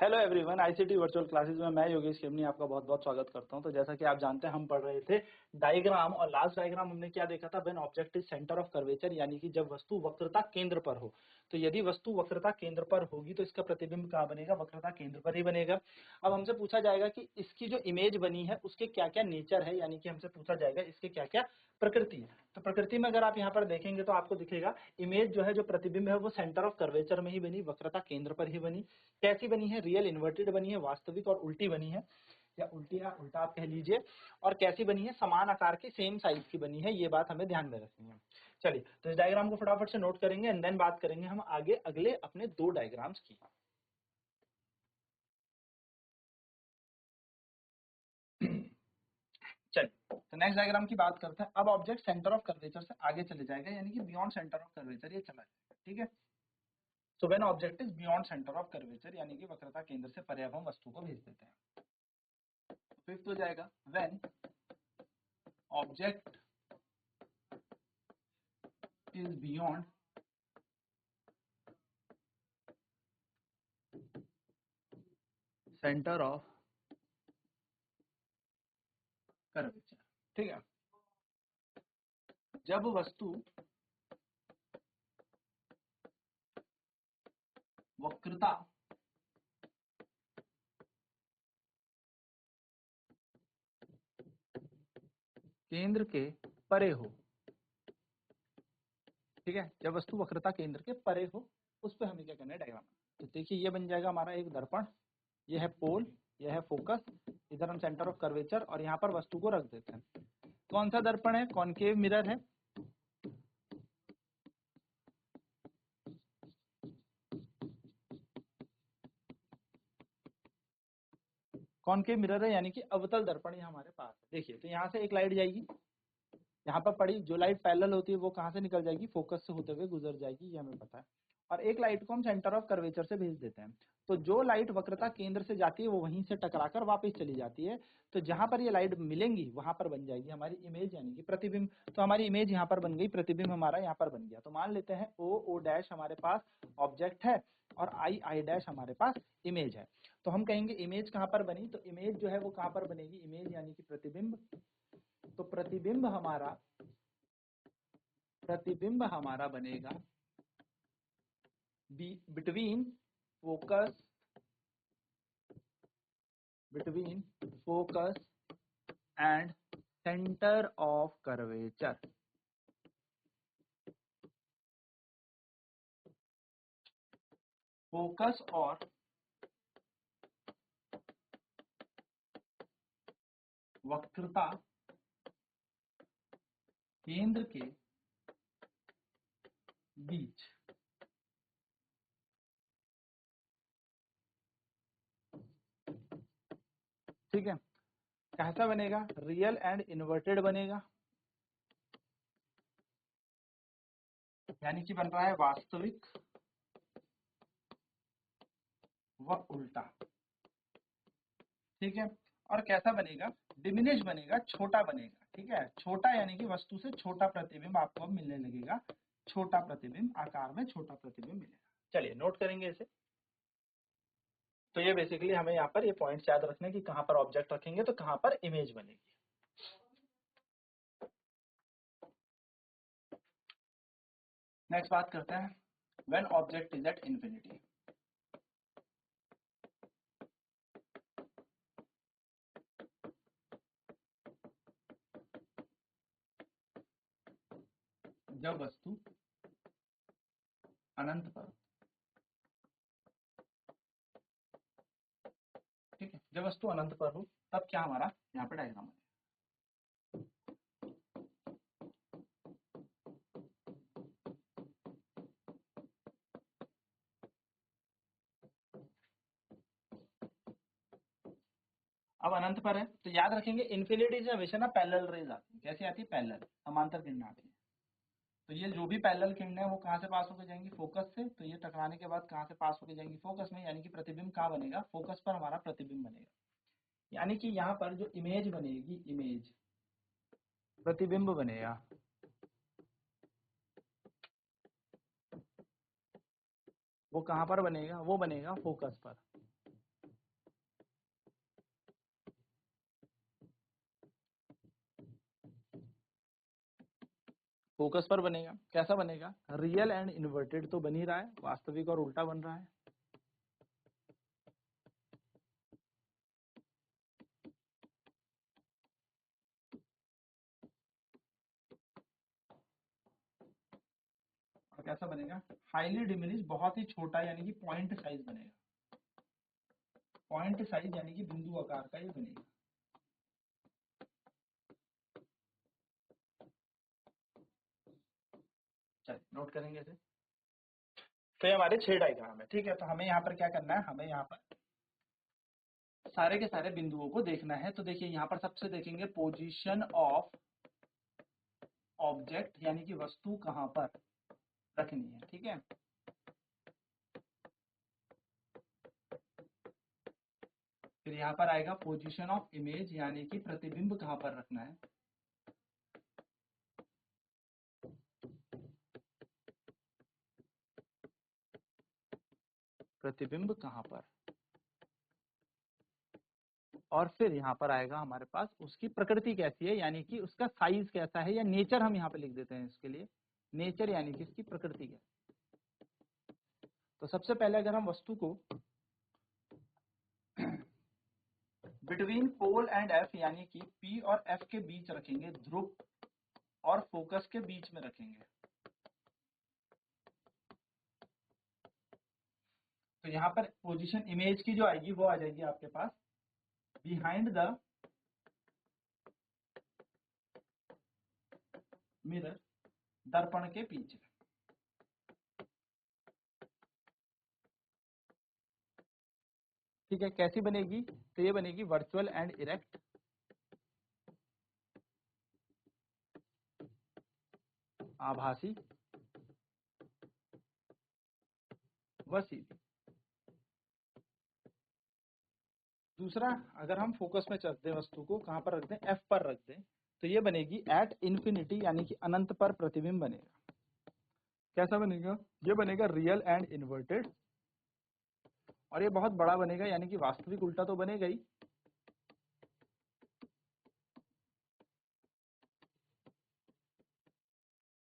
Hello everyone, ICT virtual classes में मैं योगेश खेमनी आपका बहुत बहुत स्वागत करता हूं। तो जैसा कि आप जानते हैं हम पढ़ रहे थे डायग्राम, और लास्ट डायग्राम हमने क्या देखा था, when object is centre of curvature, यानी कि जब वस्तु वक्रता केंद्र पर हो। तो यदि वस्तु वक्रता केंद्र पर होगी तो इसका प्रतिबिंब कहाँ बनेगा, वक्रता केंद्र पर ही बनेगा। अब हमसे पूछा जाएगा कि इसकी जो इमेज बनी है उसके क्या क्या नेचर है, यानी कि हमसे पूछा जाएगा इसके क्या क्या प्रकृति है। तो प्रकृति में अगर आप यहाँ पर देखेंगे तो आपको दिखेगा इमेज जो है, जो प्रतिबिंब है वो सेंटर ऑफ कर्वेचर में ही बनी, वक्रता केंद्र पर ही बनी। कैसी बनी है, रियल इन्वर्टेड बनी है, वास्तविक और उल्टी बनी है, या उल्टी या उल्टा आप कह लीजिए। और कैसी बनी है, समान आकार की, सेम साइज की बनी है। ये बात हमें ध्यान में रखनी है। चलिए तो इस डायग्राम को फटाफट से नोट करेंगे एंड देन बात करेंगे हम आगे अगले अपने दो डायग्राम्स की। चलिए तो नेक्स्ट डायग्राम की बात करते हैं। अब ऑब्जेक्ट सेंटर ऑफ कर्वेचर से आगे चले जाएगा, यानी कि बियॉन्ड सेंटर ऑफ कर्वेचर ये चला जाएगा। ठीक है, so when object is beyond centre of curvature, यानी कि वक्रता केंद्र से परे अब हम वस्तु को भेज देते हैं। फिफ्थ हो जाएगा when object is beyond center of curvature। ठीक है, जब वस्तु वक्रता केंद्र के परे हो। ठीक है, जब वस्तु वक्रता केंद्र के परे हो, उस पर हमें क्या करना है, डायग्राम। तो देखिए ये बन जाएगा हमारा एक दर्पण, ये है पोल, ये है फोकस, इधर हम सेंटर ऑफ कर्वेचर और यहाँ पर वस्तु को रख देते हैं। कौन सा दर्पण है, कॉनकेव मिरर है। कॉनकेव मिरर है, यानी कि अवतल दर्पण ये हमारे पास है। देखिए तो यहाँ से एक लाइट जाएगी, यहाँ पर पड़ी जो लाइट पैरेलल होती है वो कहाँ से निकल जाएगी, फोकस से होते हुए गुजर जाएगी, ये हमें पता है। और एक लाइट को हम सेंटर ऑफ कर्वेचर से भेज देते हैं। तो जो लाइट वक्रता केंद्र से जाती है वो वहीं से टकराकर वापस चली जाती है। तो जहां पर ये लाइट मिलेंगी वहां पर बन जाएगी हमारी इमेज, यानी कि प्रतिबिंब। तो हमारी इमेज यहाँ पर बन गई, प्रतिबिंब हमारा यहाँ पर बन गया। तो मान लेते हैं ओ डैश हमारे पास ऑब्जेक्ट है और आई डैश हमारे पास इमेज है। तो हम कहेंगे इमेज कहाँ पर बनी, तो इमेज जो है वो कहाँ पर बनेगी, इमेज यानी कि प्रतिबिंब। तो प्रतिबिंब हमारा बनेगा between focus and centre of curvature. Focus और वक्रता केंद्र के बीच। ठीक है, कैसा बनेगा, रियल एंड इन्वर्टेड बनेगा, यानी कि बन रहा है वास्तविक व उल्टा। ठीक है, और कैसा बनेगा, डिमिनिश बनेगा, छोटा बनेगा। ठीक है, छोटा यानी कि वस्तु से छोटा प्रतिबिंब आपको अब मिलने लगेगा, छोटा प्रतिबिंब आकार में छोटा प्रतिबिंब मिलेगा। चलिए नोट करेंगे इसे। तो ये बेसिकली हमें यहाँ पर ये पॉइंट्स याद रखने की कहाँ पर ऑब्जेक्ट रखेंगे तो कहाँ पर इमेज बनेगी। नेक्स्ट बात करते हैं when object is at infinity. जब वस्तु अनंत पर, ठीक है, जब वस्तु अनंत पर हो तब क्या हमारा यहाँ पर डायग्राम है। अब अनंत पर है तो याद रखेंगे इन्फिनिटी से हमेशा ना पैरेलल रेज आती है। कैसे आती है, पैरेलल, समांतर किरणें आती है। तो ये जो भी पैरेलल किरणें हैं वो कहाँ से पास होकर जाएंगी, फोकस से। तो ये टकराने के बाद कहाँ से पास होकर जाएंगी, फोकस में, यानी कि प्रतिबिंब कहाँ बनेगा, फोकस पर हमारा प्रतिबिंब बनेगा। यानी कि यहाँ पर जो इमेज बनेगी, इमेज प्रतिबिंब बनेगा, वो कहाँ पर बनेगा, वो बनेगा फोकस पर। फोकस पर बनेगा। कैसा बनेगा? रियल एंड इन्वर्टेड तो बन ही रहा है, वास्तविक और उल्टा बन रहा है। और कैसा बनेगा? हाईली डिमिनिश, बहुत ही छोटा, यानी कि पॉइंट साइज बनेगा। पॉइंट साइज यानी कि बिंदु आकार का ये बनेगा। चलिए नोट करेंगे इसे। तो ये हमारे 6 डायग्राम है, ठीक है। तो हमें यहाँ पर क्या करना है? हमें यहाँ पर सारे के सारे बिंदुओं को देखना है। तो देखिए यहाँ पर सबसे देखेंगे पोजीशन ऑफ ऑब्जेक्ट, यानी कि वस्तु कहाँ पर रखनी है, ठीक है। फिर यहाँ पर आएगा पोजीशन ऑफ इमेज, यानी कि प्रतिबिंब कहाँ पर रखना है। प्रतिबिंब कहाँ पर। और फिर यहाँ पर आएगा हमारे पास उसकी प्रकृति कैसी है, यानी कि उसका साइज कैसा है, या नेचर हम यहाँ पे लिख देते हैं इसके लिए। नेचर यानी कि इसकी प्रकृति क्या। तो सबसे पहले अगर हम वस्तु को बिटवीन पोल एंड एफ, यानी कि पी और एफ के बीच रखेंगे, ध्रुव और फोकस के बीच में रखेंगे, तो यहाँ पर पोजीशन इमेज की जो आएगी वो आ जाएगी आपके पास बिहाइंड द मिरर, दर्पण के पीछे। ठीक है, कैसी बनेगी? तो ये बनेगी वर्चुअल एंड इरेक्ट, आभासी व सीधी। दूसरा, अगर हम फोकस में रख दें वस्तु को, कहां पर रख दें? एफ पर रख दें, तो ये बनेगी एट इन्फिनिटी, यानी कि अनंत पर प्रतिबिंब बनेगा। कैसा बनेगा? ये बनेगा रियल एंड इन्वर्टेड, और ये बहुत बड़ा बनेगा, यानी कि वास्तविक उल्टा तो बनेगा ही।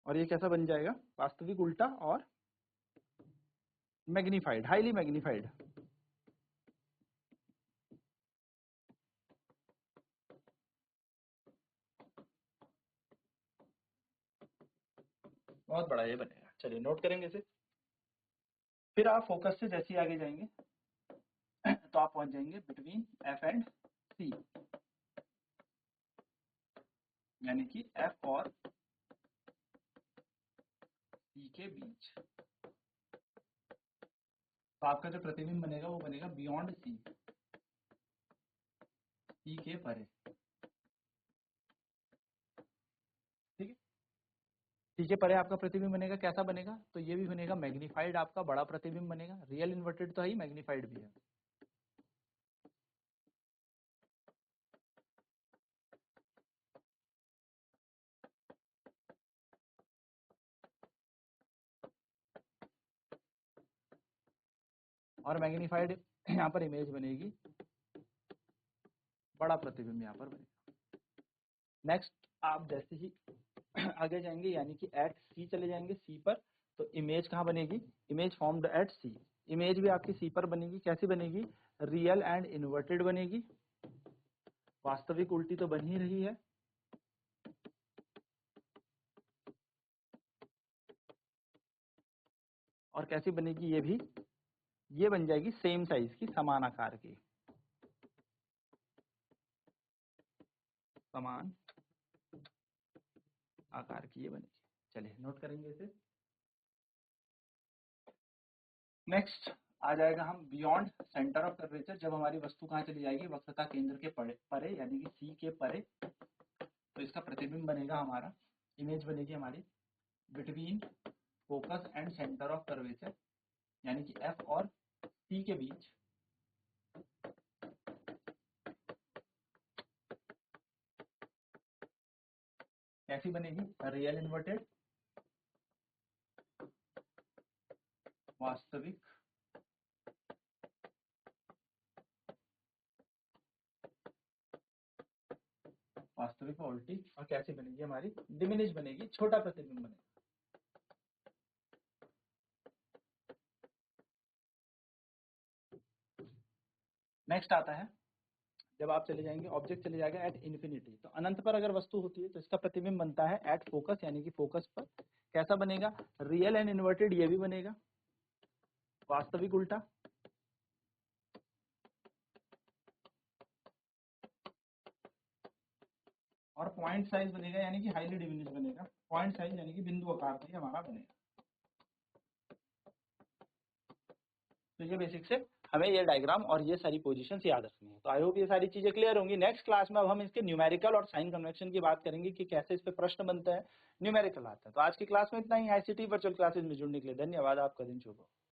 और ये कैसा बन जाएगा? वास्तविक उल्टा और मैग्नीफाइड, हाईली मैग्नीफाइड। बहुत बड़ा ये बनेगा। चलिए नोट करेंगे इसे। फिर आप फोकस से जैसे ही आगे जाएंगे तो आप पहुंच जाएंगे बिटवीन एफ एंड सी, यानी कि एफ और सी के बीच। तो आपका जो प्रतिबिंब बनेगा वो बनेगा बियॉन्ड सी, सी के परे। ठीक है, सी के परे आपका प्रतिबिंब बनेगा। कैसा बनेगा? तो ये भी बनेगा मैग्नीफाइड, आपका बड़ा प्रतिबिंब बनेगा। रियल इन्वर्टेड तो है ही, मैग्नीफाइड भी है। और मैग्नीफाइड यहाँ पर इमेज बनेगी, बड़ा प्रतिबिंब यहाँ पर बनेगा। नेक्स्ट, आप जैसे ही आगे जाएंगे, यानी कि एट सी चले जाएंगे, सी पर, तो इमेज कहाँ बनेगी? Image formed at C. Image भी आपकी सी पर बनेगी। कैसी बनेगी? रियल एंड इन्वर्टेड बनेगी, वास्तविक उल्टी तो बन ही रही है। और कैसी बनेगी? ये भी, ये बन जाएगी सेम साइज की, समान आकार की, समान आकार की ये बनेगी। चलिए नोट करेंगे इसे। नेक्स्ट आ जाएगा हम बियॉन्ड सेंटर ऑफ कर्वेचर, जब हमारी वस्तु कहाँ चली जाएगी? वक्रता केंद्र के परे, यानी कि सी के परे, तो इसका प्रतिबिंब बनेगा हमारा, इमेज बनेगी हमारी between focus and centre of curvature, यानी कि एफ और सी के बीच। कैसी बनेगी? रियल इन्वर्टेड, वास्तविक वास्तविक और उल्टी, और कैसी बनेगी हमारी, डिमिनिश बनेगी, छोटा प्रतिबिंब बनेगा। नेक्स्ट आता है, जब आप चले जाएंगे, ऑब्जेक्ट चले जाएगा एट इन्फिनिटी, तो अनंत पर अगर वस्तु होती है तो इसका प्रतिबिंब बनता है एट फोकस, यानी कि फोकस पर। कैसा बनेगा, रियल एंड इन्वर्टेड, ये भी बनेगा, वास्तविक उल्टा, और पॉइंट साइज बनेगा, यानी कि हाईली डिमिनिश बनेगा। पॉइंट साइज यानी कि बिंदु आकार में हमारा बनेगा। तो ये बेसिक से हमें ये डायग्राम और ये सारी पोजीशंस याद रखनी है। तो आई होप ये सारी चीजें क्लियर होंगी। नेक्स्ट क्लास में अब हम इसके न्यूमेरिकल और साइन कन्वेक्शन की बात करेंगे कि कैसे इस पे प्रश्न बनते हैं, न्यूमेरिकल आता है। तो आज की क्लास में इतना ही। आईसीटी वर्चुअल क्लासेस में जुड़ने के लिए धन्यवाद। आपका दिन शुभ हो।